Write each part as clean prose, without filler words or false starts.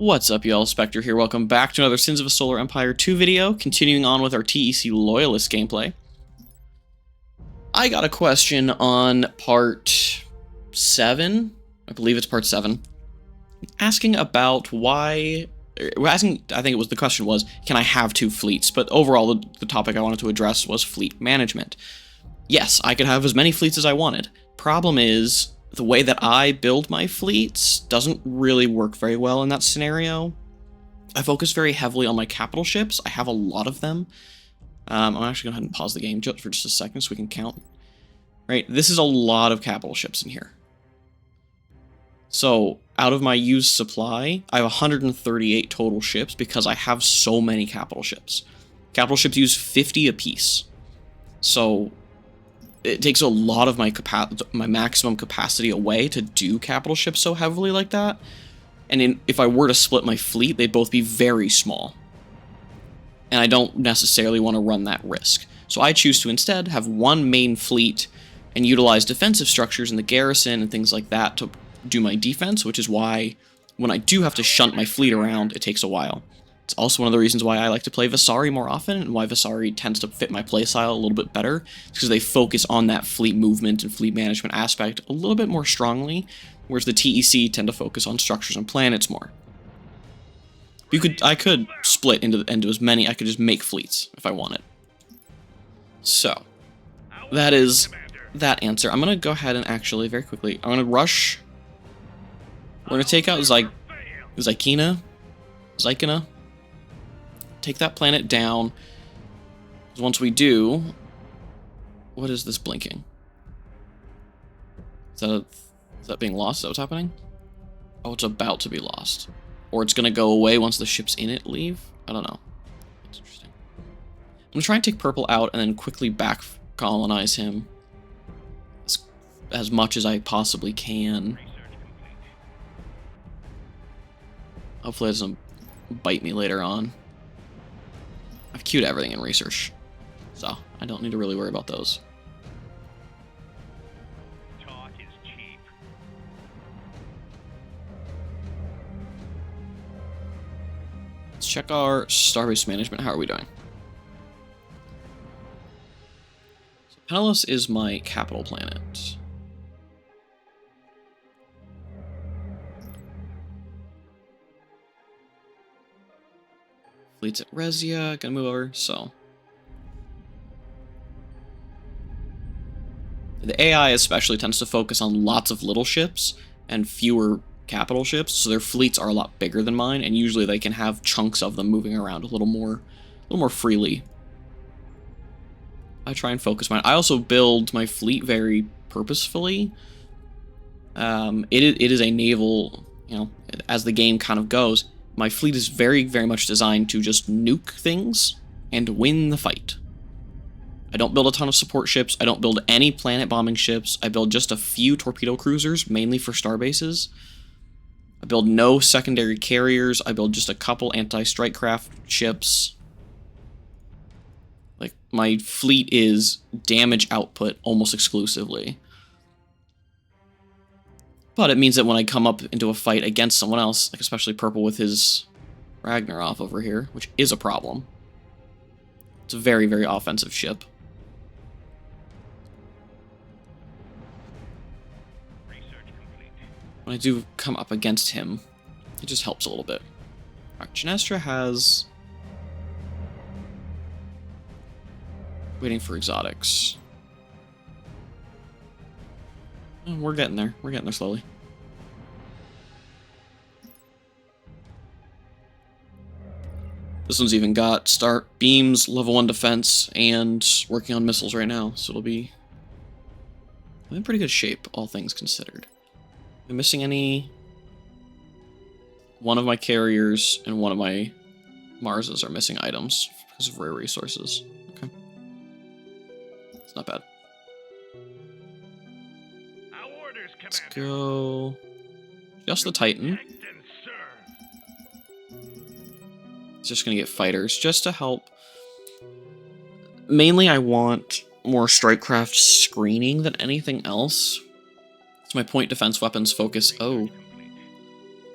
What's up, y'all? Spectre here. Welcome back to another Sins of a Solar Empire 2 video, continuing on with our TEC Loyalist gameplay. I got a question on part 7, I believe it's part 7, asking about why, I think the question was, can I have 2 fleets? But overall, the topic I wanted to address was fleet management. Yes, I could have as many fleets as I wanted. Problem is, the way that I build my fleets doesn't really work very well in that scenario. I focus very heavily on my capital ships. I have a lot of them. I'm actually going to go ahead and pause the game for just a second so we can count. Right, this is a lot of capital ships in here. So, out of my used supply, I have 138 total ships because I have so many capital ships. Capital ships use 50 apiece. So, it takes a lot of my maximum capacity away to do capital ships so heavily like that. And if I were to split my fleet, they'd both be very small. And I don't necessarily want to run that risk. So I choose to instead have one main fleet and utilize defensive structures in the garrison and things like that to do my defense, which is why when I do have to shunt my fleet around, it takes a while. It's also one of the reasons why I like to play Vasari more often, and why Vasari tends to fit my playstyle a little bit better, because they focus on that fleet movement and fleet management aspect a little bit more strongly, whereas the TEC tend to focus on structures and planets more. I could split into as many, I could just make fleets if I wanted. So, that is that answer. I'm going to go ahead and actually, very quickly, I'm going to rush. We're going to take out Zykina. Take that planet down. Once we do, what is this blinking? Is that being lost? Is that what's happening? Oh, it's about to be lost. Or it's going to go away once the ships in it leave? I don't know. That's interesting. I'm going to try and take purple out and then quickly back colonize him as much as I possibly can. Hopefully it doesn't bite me later on. I've queued everything in research, so I don't need to really worry about those. Talk is cheap. Let's check our starbase management. How are we doing? So Penelos is my capital planet. Fleets at Resia, gonna move over, so. The AI especially tends to focus on lots of little ships and fewer capital ships, so their fleets are a lot bigger than mine, and usually they can have chunks of them moving around a little more freely. I try and focus mine. I also build my fleet very purposefully. It is a naval, you know, as the game kind of goes. My fleet is very, very much designed to just nuke things and win the fight. I don't build a ton of support ships. I don't build any planet bombing ships. I build just a few torpedo cruisers, mainly for starbases. I build no secondary carriers. I build just a couple anti-strike craft ships. Like, my fleet is damage output almost exclusively. But it means that when I come up into a fight against someone else, like especially Purple with his Ragnarok over here, which is a problem. It's a very, very offensive ship. When I do come up against him, it just helps a little bit. Alright, Genestra has... waiting for exotics. We're getting there. We're getting there slowly. This one's even got start beams, level 1 defense, and working on missiles right now, so it'll be in pretty good shape, all things considered. Am I missing any? One of my carriers and one of my Marses are missing items because of rare resources. Okay. It's not bad. Let's go just the Titan. It's just going to get fighters just to help. Mainly I want more strikecraft screening than anything else. So my point defense weapons focus. Oh.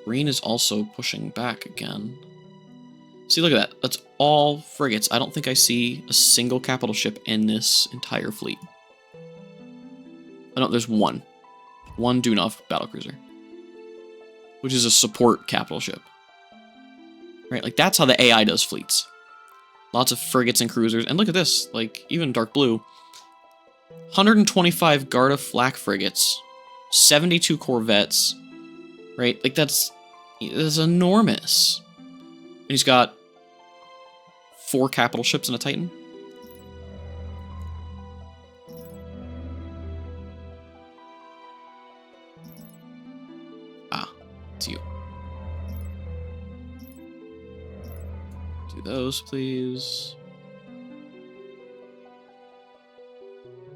Green is also pushing back again. See, look at that. That's all frigates. I don't think I see a single capital ship in this entire fleet. Oh, no, there's one. One Dunov battlecruiser. Which is a support capital ship. Right, like that's how the AI does fleets. Lots of frigates and cruisers. And look at this, like, even dark blue. 125 Garda flak frigates. 72 corvettes. Right, like that's enormous. And he's got 4 capital ships and a Titan. Ah, it's you. Do those, please.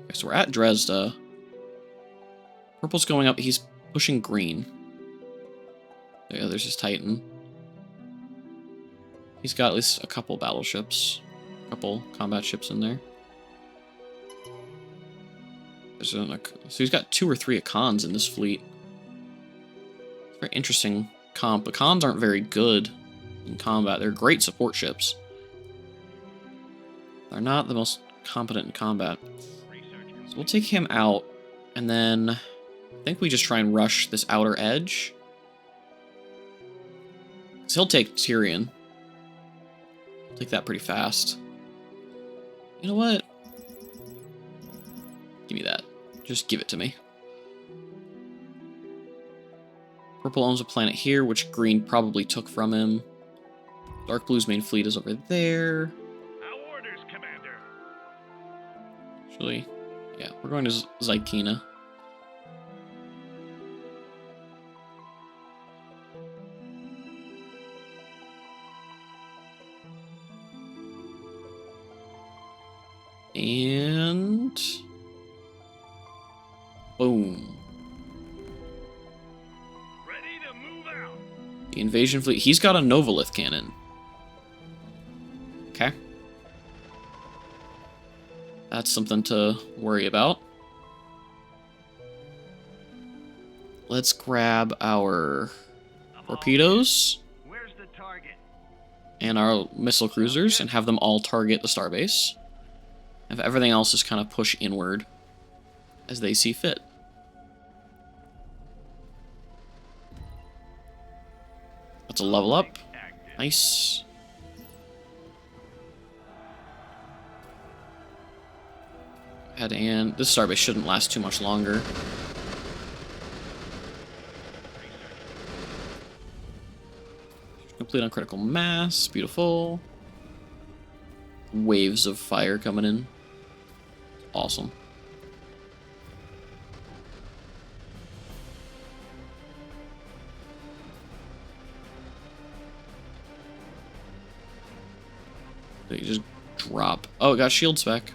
Okay, so we're at Dresda. Purple's going up. He's pushing green. Yeah, there's his Titan. He's got at least a couple battleships. A couple combat ships in there. So he's got 2 or 3 Akans in this fleet. Very interesting comp. Akans aren't very good in combat. They're great support ships. They're not the most competent in combat. So we'll take him out, and then I think we just try and rush this outer edge. Because he'll take Tyrion. He'll take that pretty fast. You know what? Give me that. Just give it to me. Purple owns a planet here, which green probably took from him. Dark blue's main fleet is over there. Our orders, Commander. Actually, yeah, we're going to Zykina. And boom. Ready to move out. The invasion fleet. He's got a Novolith cannon. Okay. That's something to worry about. Let's grab our torpedoes Where's the target? and our missile cruisers and have them all target the starbase. If everything else is kind of push inward as they see fit. That's a level up. Nice. Head and this starbase shouldn't last too much longer. Complete on critical mass. Beautiful. Waves of fire coming in. Awesome. They just drop. Oh, it got shield spec.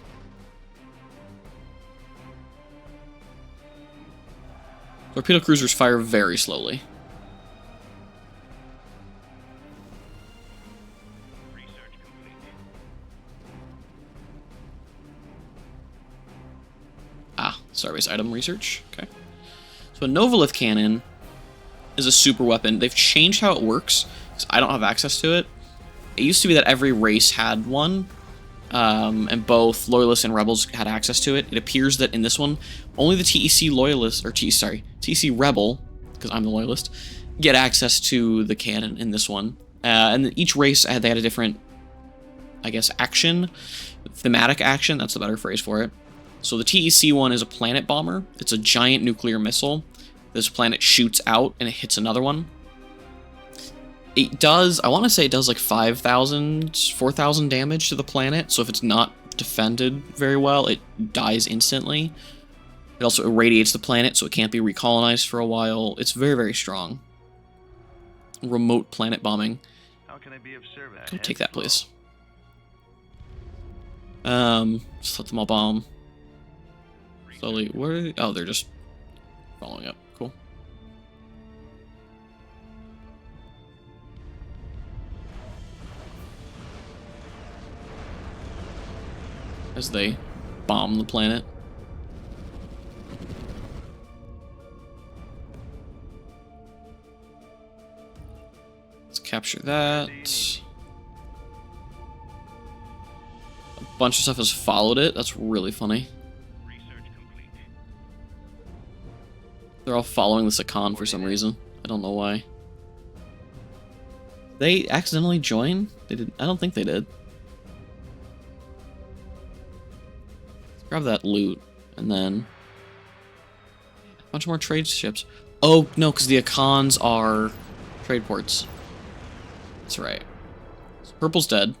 Torpedo cruisers fire very slowly. Research complete. Ah, starbase item research. Okay. So a Novolith cannon is a super weapon. They've changed how it works, because I don't have access to it. It used to be that every race had one, and both Loyalists and Rebels had access to it. It appears that in this one, only the TEC Loyalist, or TEC Rebel, because I'm the Loyalist, get access to the cannon in this one. And each race, they had a different, I guess, action, thematic action, that's the better phrase for it. So the TEC one is a planet bomber. It's a giant nuclear missile. This planet shoots out and it hits another one. It does, I want to say it does like 5,000, 4,000 damage to the planet. So if it's not defended very well, it dies instantly. It also irradiates the planet, so it can't be recolonized for a while. It's very, very strong. Remote planet bombing. How can I be of service? Go take that, please. Just let them all bomb. Slowly, where are they? Oh, they're just following up. Cool. As they bomb the planet. Capture that. A bunch of stuff has followed it. That's really funny. Research complete. They're all following the Sakan for some reason. I don't know why. They accidentally joined? They did. I don't think they did. Let's grab that loot and then a bunch more trade ships. Oh no, because the Akans are trade ports. That's right. So purple's dead.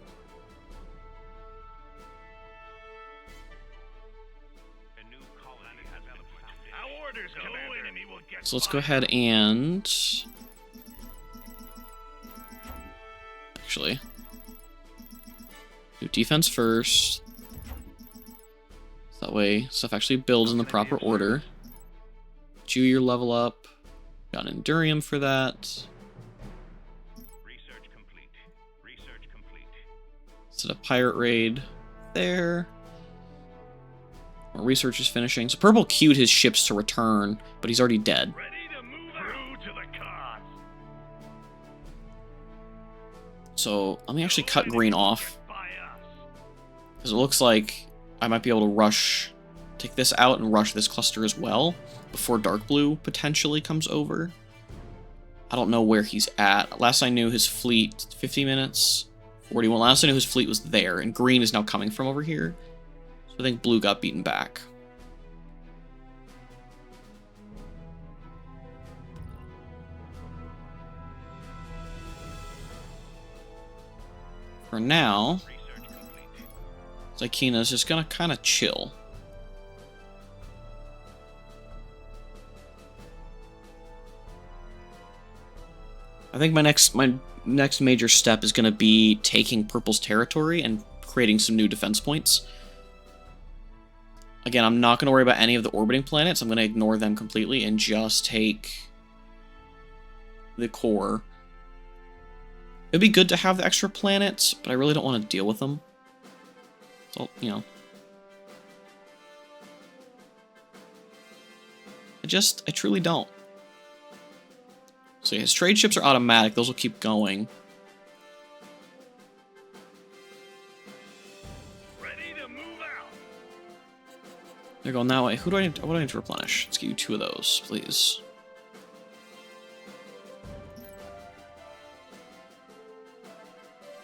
A new colony has been appointed. Our orders, Commander. Enemy will get So let's go ahead and actually do defense first. So that way stuff actually builds in the proper order. Do your level up. Got an Endurium for that. Research complete. Research complete. Set a pirate raid there. More research is finishing. So purple queued his ships to return, but he's already dead. Ready to move through to the cause. So let me actually cut green off, By us. because it looks like I might be able to rush, take this out and rush this cluster as well before dark blue potentially comes over. I don't know where he's at. Last I knew his fleet, 50 minutes, 41. Last I knew his fleet was there, and green is now coming from over here. So I think blue got beaten back. For now, Research complete. Zykina's just gonna kind of chill. I think my next major step is gonna be taking purple's territory and creating some new defense points. Again, I'm not gonna worry about any of the orbiting planets. I'm gonna ignore them completely and just take the core. It'd be good to have the extra planets, but I really don't want to deal with them. So, you know. I truly don't. So yeah, his trade ships are automatic. Those will keep going. Ready to move out. They're going that way. What do I need to replenish? Let's give you 2 of those, please.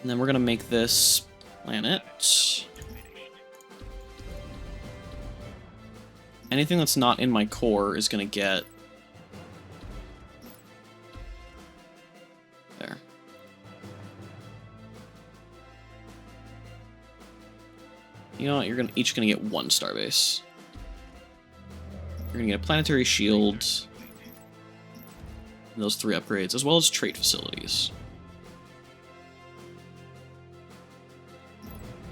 And then we're gonna make this planet. Anything that's not in my core is gonna get there. You know what? You're each gonna get 1 starbase. You're gonna get a planetary shield, and those 3 upgrades, as well as trade facilities.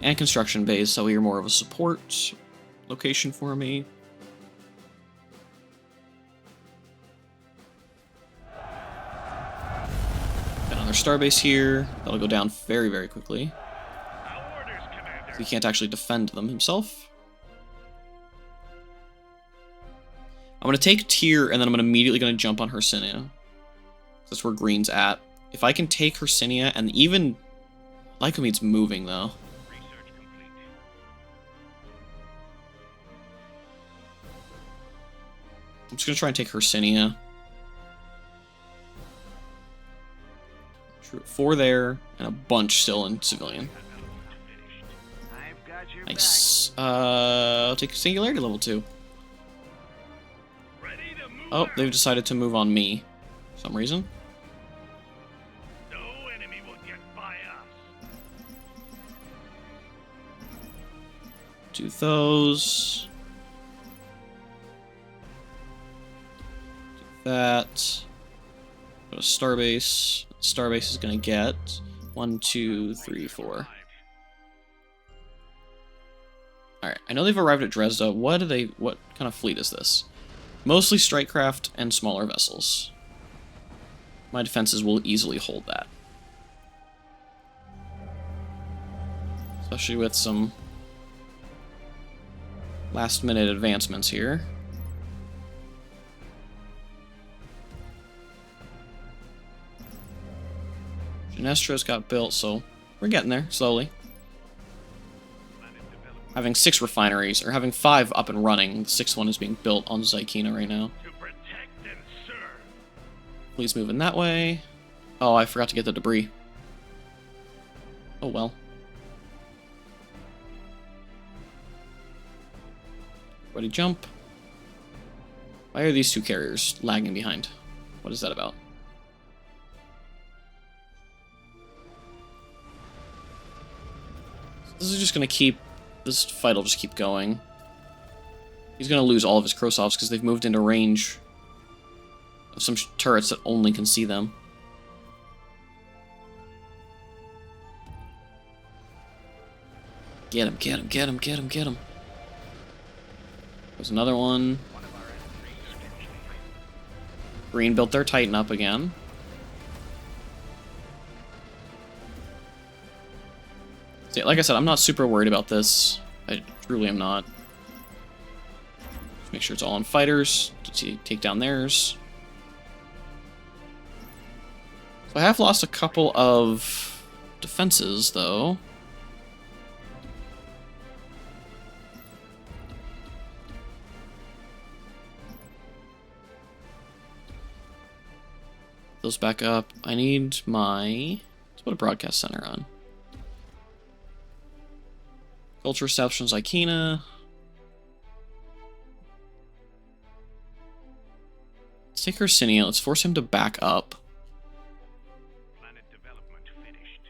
And construction base, so you're more of a support location for me. Got another starbase here. That'll go down very, very quickly. Our orders, Commander. He can't actually defend them himself. I'm going to take Tyr, and then I'm immediately going to jump on Hercynia. That's where green's at. If I can take Hercynia, and even Lycomede's moving, though. Research complete. I'm just going to try and take Hercynia. 4 there, and a bunch still in civilian. I've got your Nice. I'll take Singularity level 2. back. Ready to move Oh, out. they've decided to move on me. For some reason. No enemy will get by us. Do those. Do that. Go to Starbase. Starbase is gonna get 1, 2, 3, 4. Alright, I know they've arrived at Dresda. What kind of fleet is this? Mostly strikecraft and smaller vessels. My defenses will easily hold that. Especially with some last-minute advancements here. Genestro's got built, so we're getting there, slowly. Having 6 refineries, or having 5 up and running, the 6th one is being built on Zykina right now. To protect and serve. Please move in that way. Oh, I forgot to get the debris. Oh well. Ready, jump. Why are these 2 carriers lagging behind? What is that about? This is just gonna keep... This fight will just keep going. He's gonna lose all of his Krosovs because they've moved into range of some turrets that only can see them. Get him, get him, get him, get him, get him. There's another one. Green built their Titan up again. See, like I said, I'm not super worried about this. I truly am not. Just make sure it's all on fighters to take down theirs. So I have lost a couple of defenses, though. Those back up. I need my... Let's put a broadcast center on. Culture establishments, Ikena. Let's take Hercynia. Let's force him to back up. Planet development finished.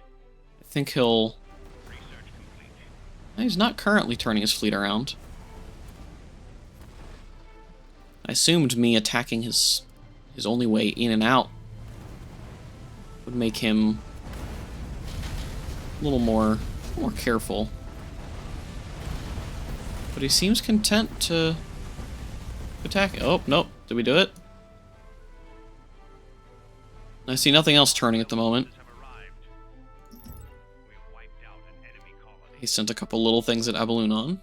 I think he'll... Research complete. He's not currently turning his fleet around. I assumed me attacking his only way in and out would make him a little more careful. But he seems content to attack. Oh, nope. Did we do it? I see nothing else turning at the moment. Have arrived. We have wiped out an enemy colony. He sent a couple little things at Abalunon.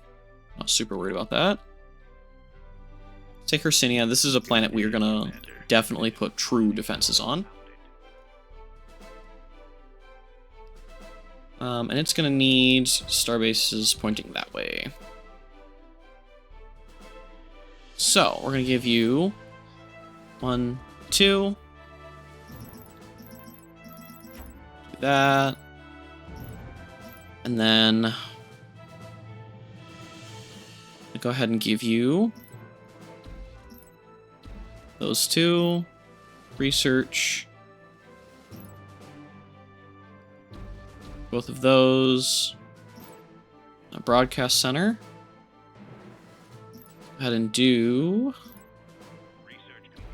Not super worried about that. Take Hercynia. This is a planet we are gonna definitely put true defenses on. And it's gonna need starbases pointing that way. So, we're gonna give you 1, 2. Do that. And then I'll go ahead and give you those 2. Research. Both of those. A broadcast center. Go ahead and do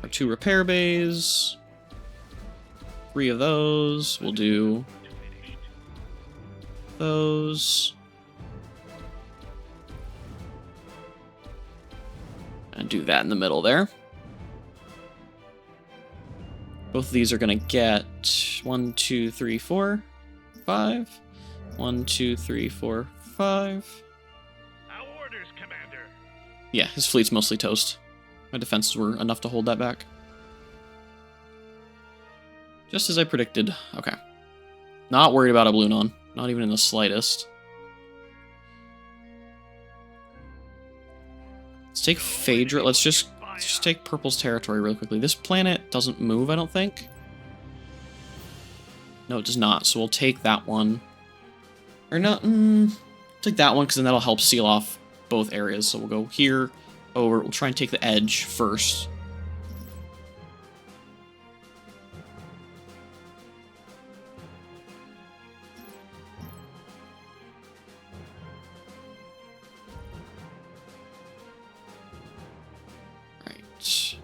our 2 repair bays. 3 of those. We'll do those. And do that in the middle there. Both of these are going to get 1, 2, 3, 4, 5. 1, 2, 3, 4, 5. Our orders, Commander. Yeah, his fleet's mostly toast. My defenses were enough to hold that back. Just as I predicted. Okay. Not worried about Ablunon. Not even in the slightest. Let's take Phaedra. Let's just take Purple's territory real quickly. This planet doesn't move, I don't think. No, it does not. So we'll take that one. Or not. Take that one, because then that'll help seal off both areas. So we'll go here, over. We'll try and take the edge first. Right.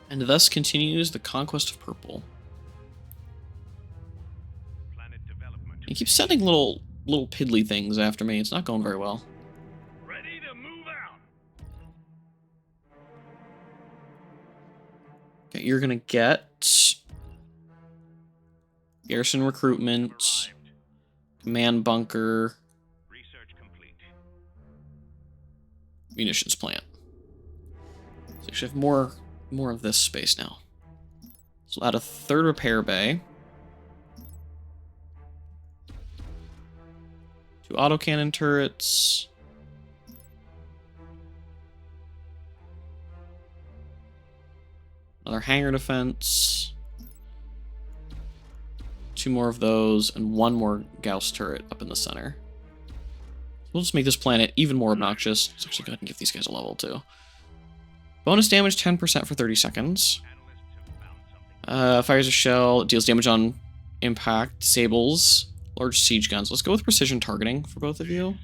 And thus continues the conquest of Purple. He keeps sending little piddly things after me. It's not going very well. Ready to move out. Okay, you're gonna get garrison recruitment, command bunker, Research complete. munitions plant. So you should have more of this space now. So we'll add a 3rd repair bay. 2 autocannon turrets. Another hangar defense. 2 more of those, and 1 more Gauss turret up in the center. We'll just make this planet even more obnoxious. Let's actually go ahead and give these guys a level too. Bonus damage 10% for 30 seconds. Fires a shell, deals damage on impact, disables large siege guns. Let's go with precision targeting for both of you.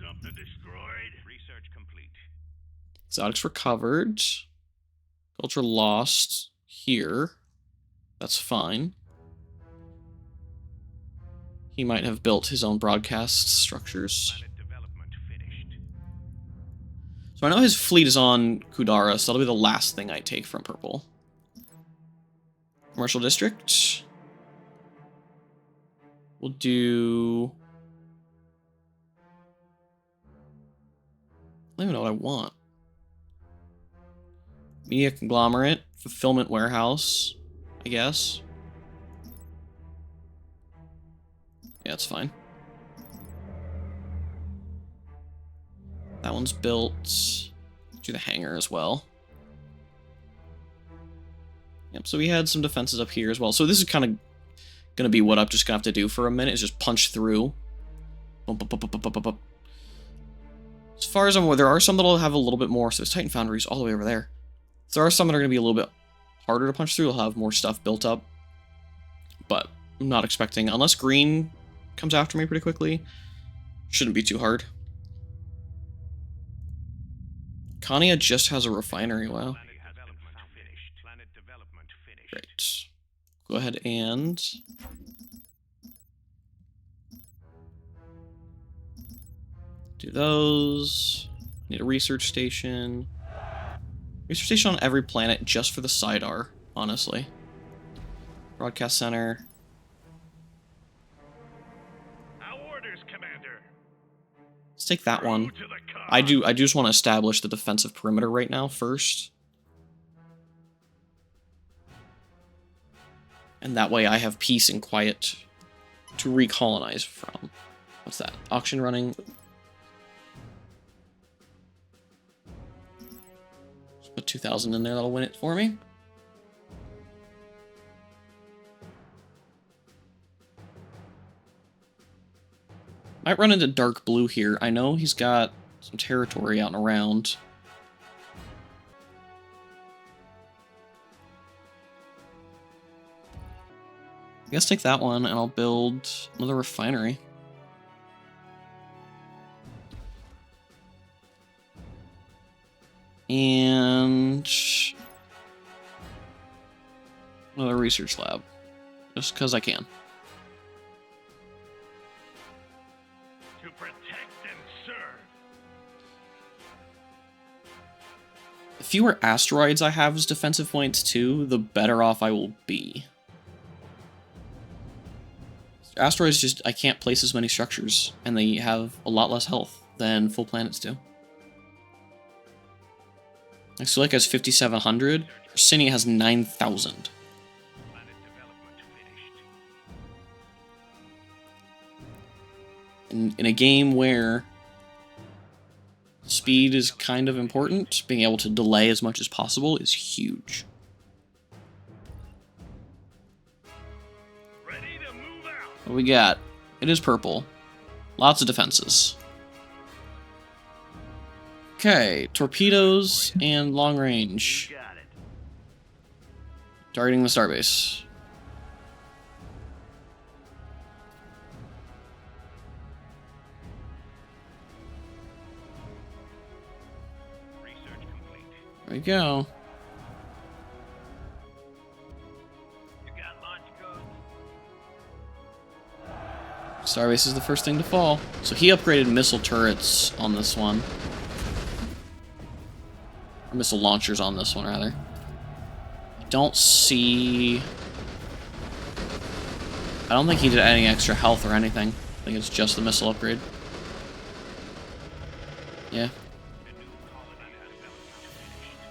Exotics recovered. Culture lost here. That's fine. He might have built his own broadcast structures. So I know his fleet is on Kudara, so that'll be the last thing I take from purple. Commercial district. We'll do... I don't even know what I want. Media conglomerate. Fulfillment warehouse, I guess. Yeah, it's fine. That one's built. Do the hangar as well. Yep, so we had some defenses up here as well. So this is kind of going to be what I'm just going to have to do for a minute, is just punch through. As far as I'm aware, there are some that'll have a little bit more. So there's Titan Foundries all the way over there. So there are some that are going to be a little bit harder to punch through. They'll have more stuff built up. But I'm not expecting, unless green comes after me pretty quickly, shouldn't be too hard. Kania just has a refinery, wow. Great. Go ahead and... do those. Need a research station. Research station on every planet just for the Sidar, honestly. Broadcast center. Orders, Commander. Let's take that one. I just want to establish the defensive perimeter right now first. And that way I have peace and quiet to recolonize from. What's that? Auction running. Just put 2,000 in there, that'll win it for me. Might run into dark blue here. I know he's got some territory out and around. I guess take that one and I'll build another refinery. And another research lab. Just because I can. To protect and serve. The fewer asteroids I have as defensive points too, the better off I will be. Asteroids just, I can't place as many structures, and they have a lot less health than full planets do. Exilic has 5,700, Hercynia has 9,000. In a game where speed is kind of important, being able to delay as much as possible is huge. What we got? It is purple. Lots of defenses. Okay, torpedoes and long range. Targeting the starbase. There we go. Starbase is the first thing to fall. So he upgraded missile turrets on this one. Or missile launchers on this one, rather. I don't see... I don't think he did any extra health or anything. I think it's just the missile upgrade. Yeah.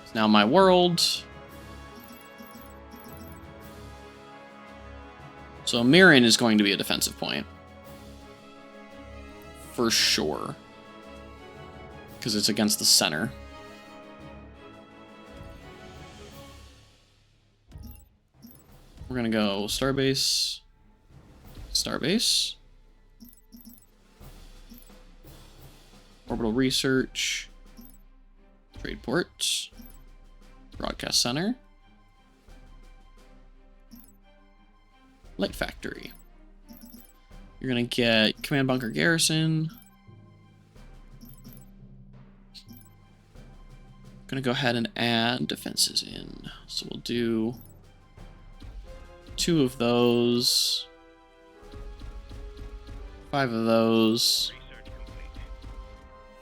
It's now my world. So Mirren is going to be a defensive point. for sure. Because it's against the center. We're gonna go Starbase, Starbase, Orbital Research, Trade Port, Broadcast Center, Light Factory. You're gonna get Command Bunker Garrison. Gonna go ahead and add defenses in. So we'll do 2 of those, 5 of those,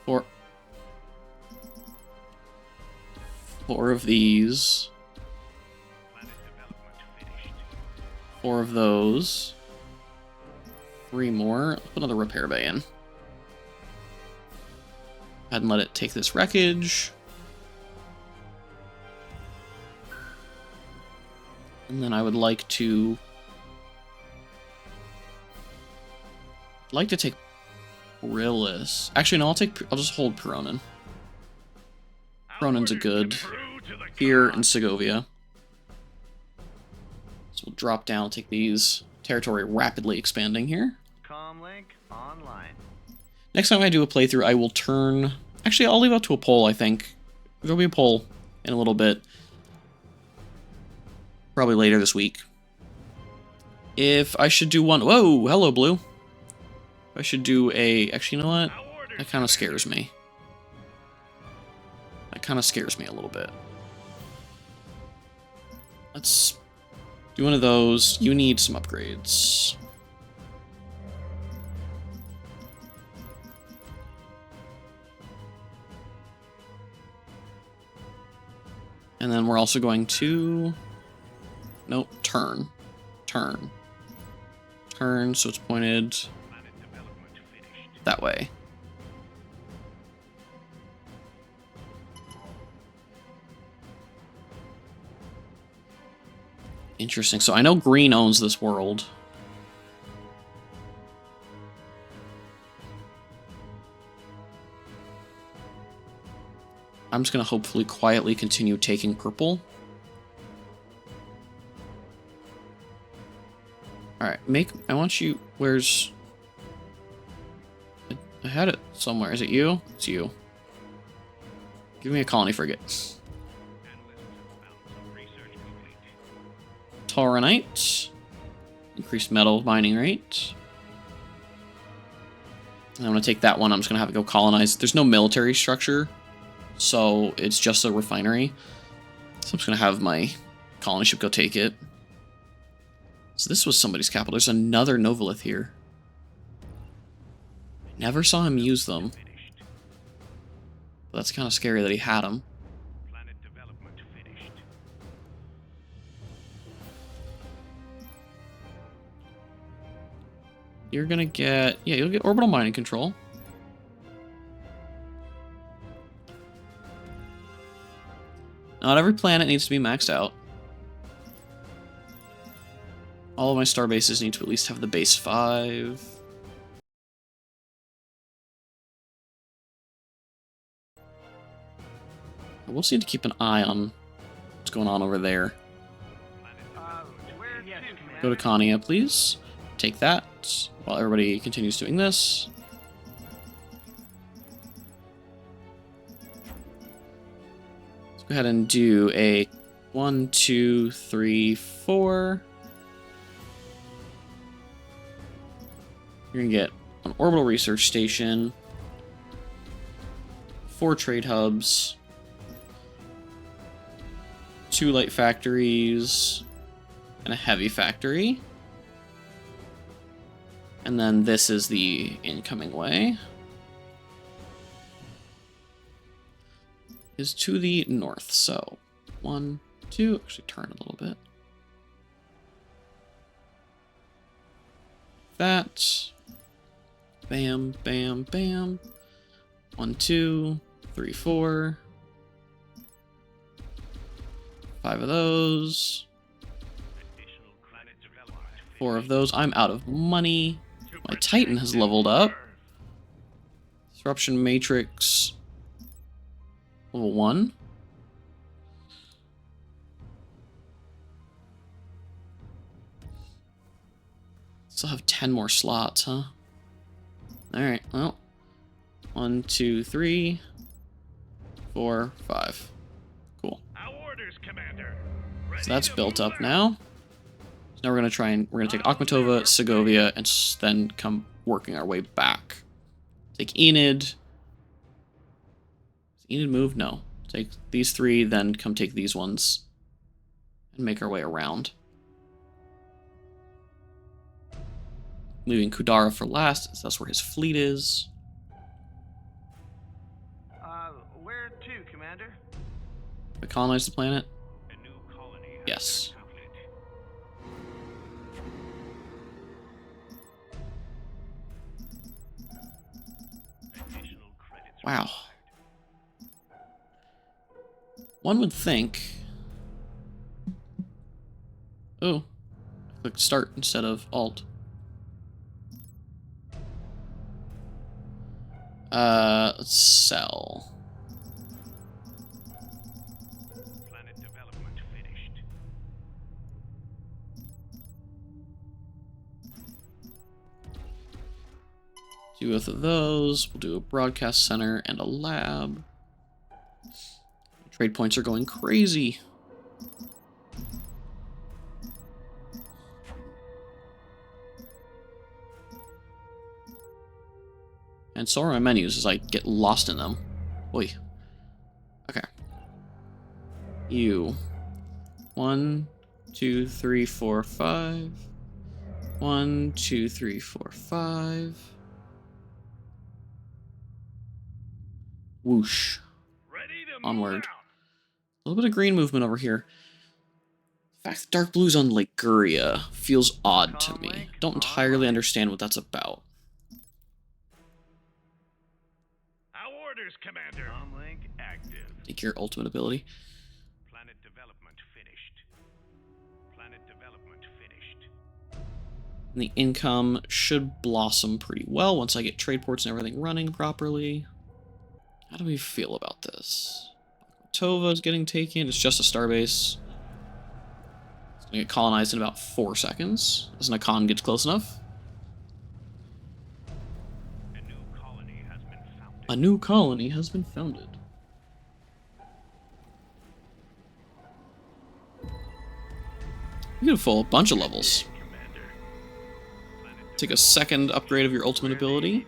4 of these, 4 of those, 3 more. Let's put another repair bay in. Go ahead and let it take this wreckage. And then I would like to take Loyalist. Actually, no, I'll just hold Peronin. Peronin's a good here in Segovia. So we'll drop down, take these. Territory rapidly expanding here. Comlink online. Next time I do a playthrough, I will turn... Actually, I'll leave it up to a poll, I think. There'll be a poll in a little bit. Probably later this week. If I should do one... Whoa! Hello, Blue. If I should do a... Actually, you know what? That kind of scares me. That kind of scares me a little bit. Let's do one of those. You need some upgrades. And then we're also going to... Nope, turn. Turn. Turn, so it's pointed that way. Interesting. So I know green owns this world. I'm just going to hopefully quietly continue taking purple. Alright, I want you... Where's... I had it somewhere. Is it you? It's you. Give me a colony frigate. Tauronite. Increased metal mining rate. And I'm going to take that one. I'm just going to have it go colonize. There's no military structure, so it's just a refinery. So I'm just going to have my colony ship go take it. So this was somebody's capital. There's another Novolith here. Never saw him use them. But that's kind of scary that he had them. Planet development finished. You're gonna get... Yeah, you'll get orbital mining control. Not every planet needs to be maxed out. All of my star bases need to at least have the base 5. We'll just need to keep an eye on what's going on over there. Go to Kania, please. Take that while everybody continues doing this. Let's go ahead and do a 1, 2, 3, 4. You're gonna get an orbital research station, 4 trade hubs, 2 light factories, and a heavy factory. And then this is the incoming way. Is to the north. So 1, 2, actually turn a little bit. That. Bam, bam, bam. 1, 2, 3, 4. 5 of those. 4 of those. I'm out of money. My Titan has leveled up. Corruption Matrix. Level 1. Still have 10 more slots, huh? Alright, well. 1, 2, 3, 4, 5. Cool. Our orders, Commander. So that's built up now. So now we're gonna take Akhmatova, Segovia, and then come working our way back. Take Enid. Does Enid move? No. Take these 3, then come take these ones. And make our way around. Leaving Kudara for last, as that's where his fleet is. Where to, Commander? We colonize the planet? A new colony has Yes. been founded. Additional credits Wow. required. One would think... Oh. I clicked start instead of alt. Let's sell. Planet development finished. Do both of those. We'll do a broadcast center and a lab. Trade points are going crazy. And so are my menus as I get lost in them. Oi. Okay. You. 1, 2, 3, 4, 5. 1, 2, 3, 4, 5. Whoosh. Ready to move Onward. out. A little bit of green movement over here. The fact that dark blue's on Liguria feels odd to me. Don't entirely understand what that's about. Our orders, Commander. Comlink active. Take your ultimate ability. Planet development finished. Planet development finished. And the income should blossom pretty well once I get trade ports and everything running properly. How do we feel about this? Tova's getting taken. It's just a starbase. It's gonna get colonized in about 4 seconds as Nakan gets close enough. A new colony has been founded. A new colony has been founded. Beautiful, a bunch of levels. Commander. Planet Take a second upgrade of your ultimate ability.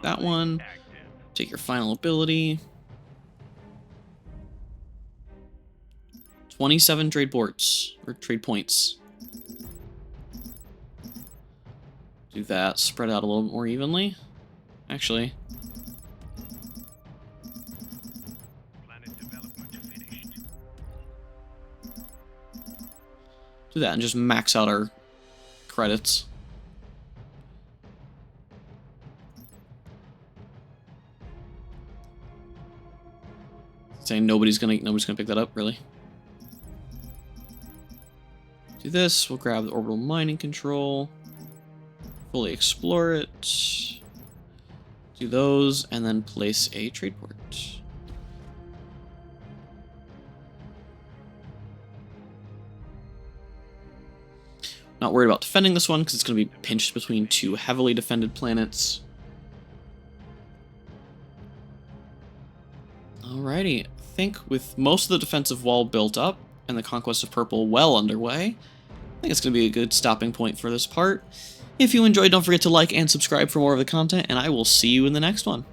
That one. active. Take your final ability. 27 trade ports, or trade points. Do that, spread out a little bit more evenly. Actually, Planet development finished. do that and just max out our credits. Saying nobody's gonna pick that up, really. Do this, we'll grab the orbital mining control. Fully explore it. Do those, and then place a trade port. Not worried about defending this one, because it's going to be pinched between 2 heavily defended planets. Alrighty, I think with most of the defensive wall built up, and the conquest of purple well underway, I think it's going to be a good stopping point for this part. If you enjoyed, don't forget to like and subscribe for more of the content, and I will see you in the next one.